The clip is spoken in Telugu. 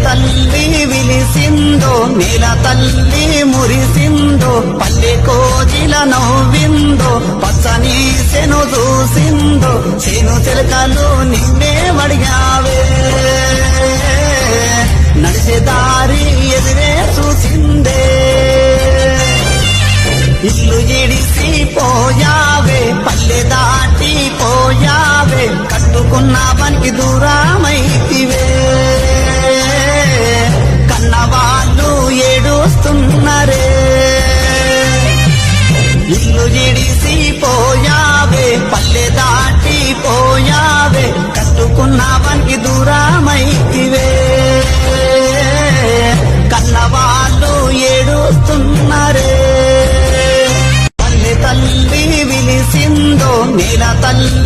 తల్లి విలిసిందో నేల తల్లి మురిసిందో పల్లె కోజిల నవ్విందో పచ్చని శను చూసిందో చేను చిలకలు నిన్నే వడిగావే నడిచే దారి ఎదురే చూసిందే ఇల్లు ఇడిసి పోయావే పల్లె దాటి పోయావే కట్టుకున్న పనికి దూరమైతివే కన్నవాళ్ళు ఏడుస్తున్నారే ఇల్లు ఇడిసి పోయావే పల్లె దాటి పోయావే కట్టుకున్న పనికి దూరమైతివే కన్నవాళ్ళు ఏడుస్తున్నారే తల్లి విలిసిందో నేల తల్లి